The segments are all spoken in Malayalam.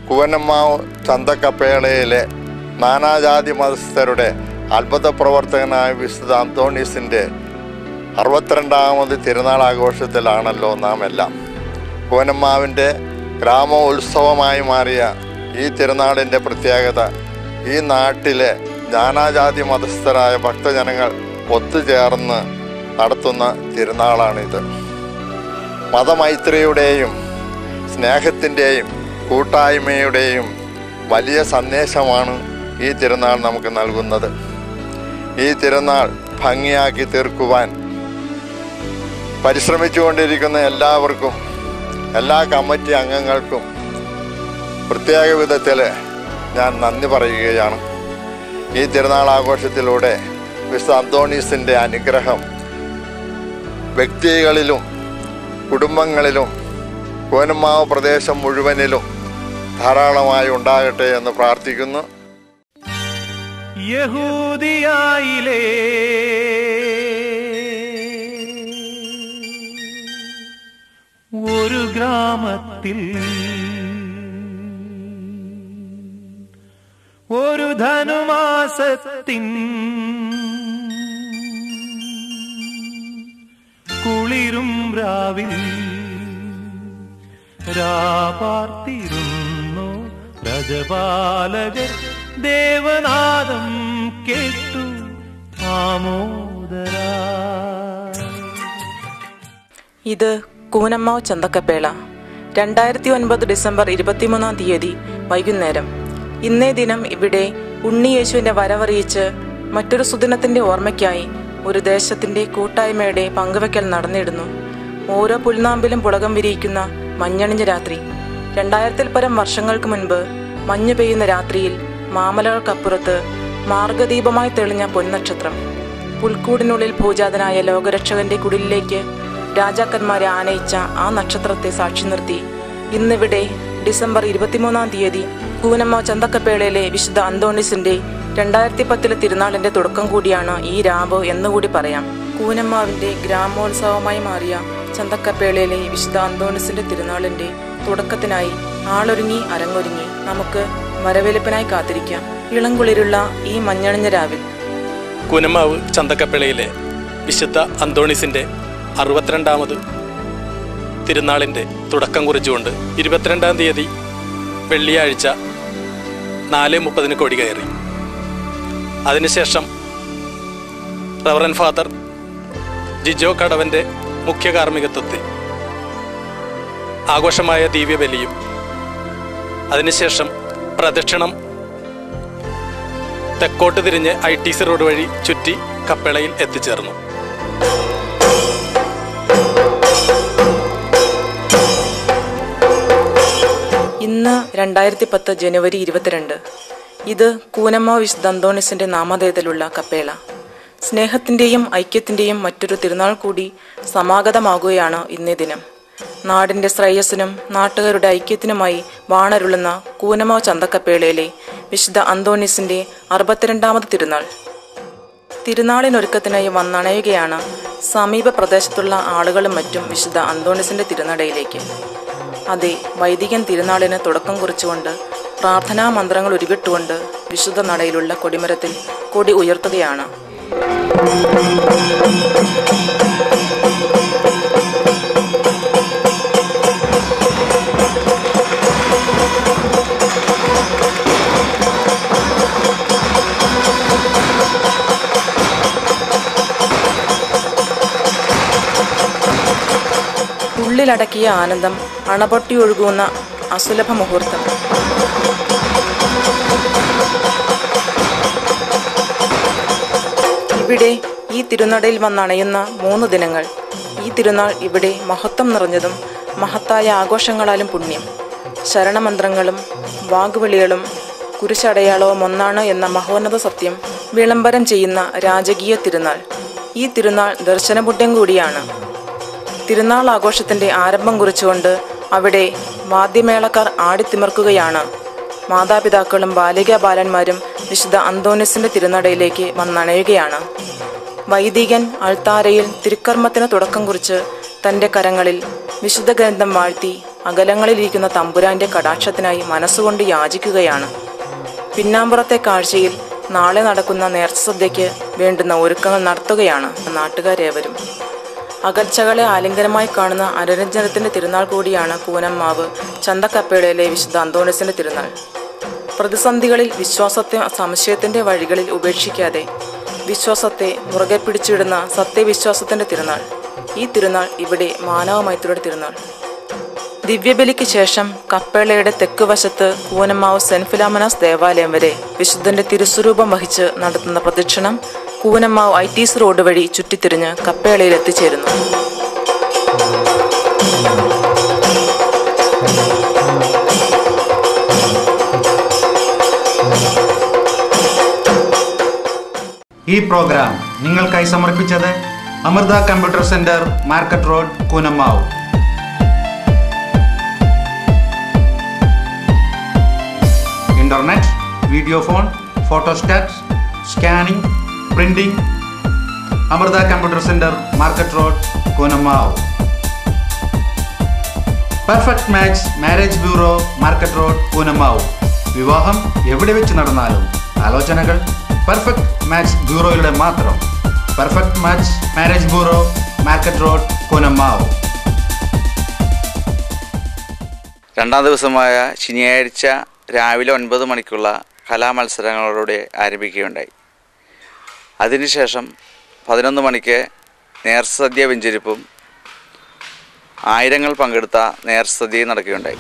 കൂനമ്മാവ് ചന്തക്കപ്പേളയിലെ നാനാജാതി മതസ്ഥരുടെ അത്ഭുത പ്രവർത്തകനായ വിശുദ്ധ അന്തോണീസിൻ്റെ 62ാമത് തിരുനാൾ ആഘോഷത്തിലാണല്ലോ നാം എല്ലാം. കൂനമ്മാവിൻ്റെ ഗ്രാമോത്സവമായി മാറിയ ഈ തിരുനാളിൻ്റെ പ്രത്യേകത ഈ നാട്ടിലെ നാനാജാതി മതസ്ഥരായ ഭക്തജനങ്ങൾ ഒത്തുചേർന്ന് നടത്തുന്ന തിരുനാളാണിത്. മതമൈത്രിയുടെയും സ്നേഹത്തിൻ്റെയും കൂട്ടായ്മയുടെയും വലിയ സന്ദേശമാണ് ഈ തിരുനാൾ നമുക്ക് നൽകുന്നത്. ഈ തിരുനാൾ ഭംഗിയാക്കി തീർക്കുവാൻ പരിശ്രമിച്ചുകൊണ്ടിരിക്കുന്ന എല്ലാവർക്കും, എല്ലാ കമ്മിറ്റി അംഗങ്ങൾക്കും പ്രത്യേക വിധത്തിൽ ഞാൻ നന്ദി പറയുകയാണ്. ഈ തിരുനാൾ ആഘോഷത്തിലൂടെ വിശുദ്ധ അന്തോണീസിൻ്റെ അനുഗ്രഹം വ്യക്തികളിലും കുടുംബങ്ങളിലും കൂനമ്മാവ് പ്രദേശം മുഴുവനിലും ധാരാളമായി ഉണ്ടാകട്ടെ എന്ന് പ്രാർത്ഥിക്കുന്നു. യഹൂദിയായിലെ ഒരു ഗ്രാമത്തിൽ ഒരു ധനുമാസത്തിൻ കുളിരും രാവിൽ രാപാർത്തിരുന്നു രജപാലകർ ദേവനാദം കേട്ടു ആമോദരാ. ഇത് കൂനമ്മാവ് ചന്തക്കപ്പേള 2009 ഡിസംബർ 23 വൈകുന്നേരം. ഇന്നേ ദിനം ഇവിടെ ഉണ്ണിയേശുവിന്റെ വരവറിയിച്ച് മറ്റൊരു സുദിനത്തിന്റെ ഓർമ്മയ്ക്കായി ഒരു ദേശത്തിന്റെ കൂട്ടായ്മയുടെ പങ്കുവയ്ക്കൽ നടന്നിടുന്നു. ഓരോ പുൽനാമ്പിലും പുളകം വിരിയിക്കുന്ന മഞ്ഞണിഞ്ഞ രാത്രി. 2000-ൽ പരം വർഷങ്ങൾക്ക് മുൻപ് മഞ്ഞു പെയ്യുന്ന രാത്രിയിൽ മാമലകൾക്കപ്പുറത്ത് മാർഗദീപമായി തെളിഞ്ഞ പൊന്നക്ഷത്രം. പുൽക്കൂടിനുള്ളിൽ ഭൂജാതനായ ലോകരക്ഷകന്റെ കുടിലിലേക്ക് രാജാക്കന്മാരെ ആനയിച്ച ആ നക്ഷത്രത്തെ സാക്ഷി നിർത്തി ഇന്നിവിടെ ഡിസംബർ 23 കൂനമ്മാവ് ചന്തക്കപ്പേളയിലെ വിശുദ്ധ അന്തോണീസിന്റെ 2010 തിരുനാളിന്റെ തുടക്കം കൂടിയാണ് ഈ രാവ് എന്നുകൂടി പറയാം. കൂനമ്മാവിന്റെ ഗ്രാമോത്സവമായി മാറിയ ചന്തക്കപ്പേളയിലെ വിശുദ്ധ അന്തോണീസിന്റെ തിരുനാളിന്റെ തുടക്കത്തിനായി ആളൊരുങ്ങി അരങ്ങൊരുങ്ങി നമുക്ക് വരവേൽപ്പിനായി കാത്തിരിക്കാം. ഇളംകുളിരുള്ള ഈ മഞ്ഞണിഞ്ഞ രാവിൽ കൂനമ്മാവ് ചന്തക്കപ്പേളയിലെ വിശുദ്ധ അന്തോണീസിന്റെ 62ാമത് തിരുനാളിന്റെ തുടക്കം കുറിച്ചുകൊണ്ട് 22-ാം തീയതി വെള്ളിയാഴ്ച 4:30 കൊടി കയറി. അതിനുശേഷം റവറൻ ഫാദർ ജിജോ കടവന്റെ മുഖ്യ കാർമ്മികത്വത്തിൽ ആഘോഷമായ ദിവ്യബലിയും അതിനുശേഷം പ്രദക്ഷിണം തെക്കോട്ട് തിരിഞ്ഞ് ITC റോഡ് വഴി ചുറ്റി കപ്പേളയിൽ എത്തിച്ചേർന്നു. ഇന്ന് 2010 ജനുവരി 22. ഇത് കൂനമ്മാവ് വിശുദ്ധ അന്തോണീസിന്റെ നാമധേയത്തിലുള്ള കപ്പേള. സ്നേഹത്തിന്റെയും ഐക്യത്തിന്റെയും മറ്റൊരു തിരുനാൾ കൂടി സമാഗതമാകുകയാണ് ഇന്നേ ദിനം. നാടിന്റെ ശ്രേയസ്സിനും നാട്ടുകാരുടെ ഐക്യത്തിനുമായി വാണരുളുന്ന കൂനമ്മാവ് ചന്തക്കപ്പേളയിലെ വിശുദ്ധ അന്തോണീസിന്റെ 62ാമത് തിരുനാൾ. തിരുനാളിനൊരുക്കത്തിനായി വന്നണയുകയാണ് സമീപ പ്രദേശത്തുള്ള ആളുകളും മറ്റും വിശുദ്ധ അന്തോണീസിന്റെ തിരുനടയിലേക്ക്. അതെ, വൈദികൻ തിരുനാളിന് തുടക്കം കുറിച്ചുകൊണ്ട് പ്രാർത്ഥനാ മന്ത്രങ്ങൾ ഉരുവിട്ടുകൊണ്ട് വിശുദ്ധ നടയിലുള്ള കൊടിമരത്തിൽ കൊടി ഉയർത്തുകയാണ്. ഉള്ളിലടക്കിയ ആനന്ദം അണപൊട്ടി ഒഴുകുന്ന അസുലഭ മുഹൂർത്തം. ഇവിടെ ഈ തിരുനടയിൽ വന്നണയുന്ന 3 ദിനങ്ങൾ. ഈ തിരുനാൾ ഇവിടെ മഹത്വം നിറഞ്ഞതും മഹത്തായ ആഘോഷങ്ങളാലും പുണ്യം, ശരണമന്ത്രങ്ങളും വാഗ്വിളികളും കുരിശടയാളവും ഒന്നാണ് എന്ന മഹോന്നത സത്യം വിളംബരം ചെയ്യുന്ന രാജകീയ തിരുനാൾ. ഈ തിരുനാൾ ദർശനപുണ്യം കൂടിയാണ്. തിരുനാൾ ആഘോഷത്തിൻ്റെ ആരംഭം കുറിച്ചുകൊണ്ട് അവിടെ വാദ്യമേളക്കാർ ആടിത്തിമിർക്കുകയാണ്. മാതാപിതാക്കളും ബാലികാ ബാലന്മാരും വിശുദ്ധ അന്തോണീസിൻ്റെ തിരുനടയിലേക്ക് വന്നണയുകയാണ്. വൈദികൻ അൾത്താരയിൽ തിരുക്കർമ്മത്തിന് തുടക്കം കുറിച്ച് തൻ്റെ കരങ്ങളിൽ വിശുദ്ധ ഗ്രന്ഥം വാഴ്ത്തി അകലങ്ങളിലിരിക്കുന്ന തമ്പുരാൻ്റെ കടാക്ഷത്തിനായി മനസ്സുകൊണ്ട് യാചിക്കുകയാണ്. പിന്നാമ്പുറത്തെ കാഴ്ചയിൽ നാളെ നടക്കുന്ന നേർച്ച സദ്യയ്ക്ക് വേണ്ടുന്ന ഒരുക്കങ്ങൾ നടത്തുകയാണ് നാട്ടുകാരേവരും. അകൽച്ചകളെ ആലിംഗനമായി കാണുന്ന അനുരഞ്ജനത്തിൻ്റെ തിരുനാൾ കൂടിയാണ് കൂനമ്മാവ് ചന്തക്കപ്പേളയിലെ വിശുദ്ധ അന്തോണീസിൻ്റെ തിരുനാൾ. പ്രതിസന്ധികളിൽ വിശ്വാസത്തെ സംശയത്തിൻ്റെ വഴികളിൽ ഉപേക്ഷിക്കാതെ വിശ്വാസത്തെ മുറുകെ പിടിച്ചിടുന്ന സത്യവിശ്വാസത്തിൻ്റെ തിരുനാൾ. ഈ തിരുനാൾ ഇവിടെ മാനവമൈത്രിയുടെ തിരുനാൾ. ദിവ്യബലിക്ക് ശേഷം കപ്പേളയുടെ തെക്ക് വശത്ത് കൂനമ്മാവ് സെന്റ് ഫിലോമിനാസ് ദേവാലയം വരെ വിശുദ്ധന്റെ തിരുസ്വരൂപം വഹിച്ച് നടത്തുന്ന പ്രദക്ഷിണം കൂനമ്മാവ് ITC റോഡ് വഴി ചുറ്റിത്തിരിഞ്ഞ് കപ്പേളയിൽ എത്തിച്ചേരുന്നു. ഈ പ്രോഗ്രാം നിങ്ങൾക്കായി സമർപ്പിച്ചത് Amrita computer centre, market road, Koonammavu. Internet, video phone, photostat, scanning, printing. Amrita computer centre, market road, Koonammavu. Perfect match marriage bureau, market road, Koonammavu. വിവാഹം എവിടെ വെച്ച് നടന്നാലും ആലോചനകൾ പെർഫെക്റ്റ് മാച്ച് ബ്യൂറോയിലൂടെ മാത്രം. Perfect match marriage bureau, market road, Koonammavu. രണ്ടാം ദിവസമായ ശനിയാഴ്ച രാവിലെ 9 മണിക്കുള്ള കലാമത്സരങ്ങളോടെ ആരംഭിക്കുകയുണ്ടായി. അതിനുശേഷം 11 മണിക്ക് നേർസദ്യ വെഞ്ചരിപ്പും ആയിരങ്ങൾ പങ്കെടുത്ത നേർസദ്യയും നടക്കുകയുണ്ടായി.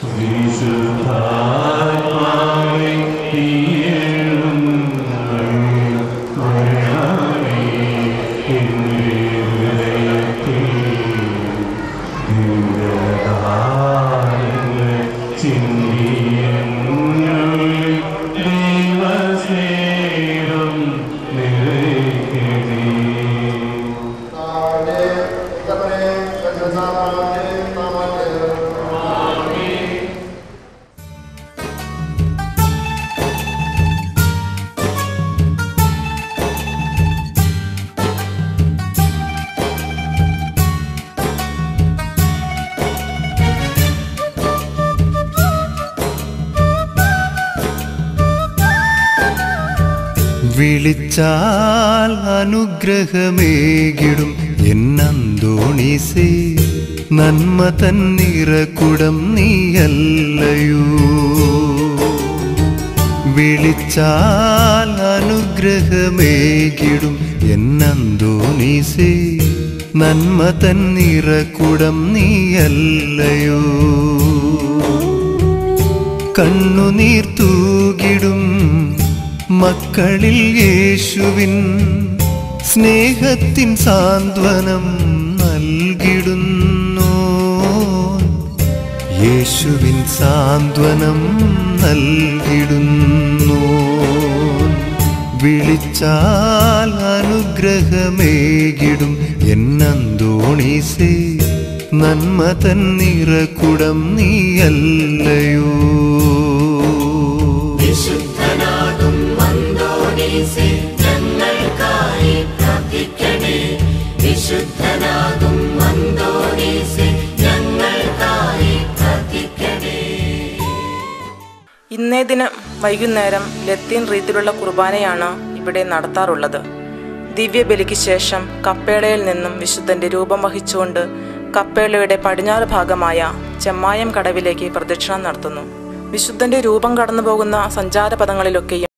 വിളിച്ചാൽ അനുഗ്രഹമേകിടും എന്നന്തോണീസേ, നന്മ തന്നിറക്കുടം നീയല്ലയോ. വിളിച്ചാൽ അനുഗ്രഹമേകിടും എന്നന്തോണീസേ, നന്മ തന്നിറക്കുടം നീയല്ലയോ. കണ്ണുനീർ തൂകിടും മക്കളിൽ യേശുവിൻ സ്നേഹത്തിൻ സാന്ത്വനം നൽകിടുന്നു. യേശുവിൻ സാന്ത്വനം നൽകിടുന്നു. വിളിച്ചാൽ അനുഗ്രഹമേകിടും എന്നന്തോണീസേ, നന്മ തന്നിറക്കുടം നീയല്ലയോ. ഇന്നേ ദിനം വൈകുന്നേരം ലത്തീൻ റീതിയിലുള്ള കുർബാനയാണ് ഇവിടെ നടത്താറുള്ളത്. ദിവ്യബലിക്ക് ശേഷം കപ്പേളയിൽ നിന്നും വിശുദ്ധന്റെ രൂപം വഹിച്ചുകൊണ്ട് കപ്പേളയുടെ പടിഞ്ഞാറ് ഭാഗമായ ചെമ്മായം കടവിലേക്ക് പ്രദക്ഷിണം നടത്തുന്നു. വിശുദ്ധന്റെ രൂപം കടന്നു പോകുന്ന സഞ്ചാരപഥങ്ങളിലൊക്കെയും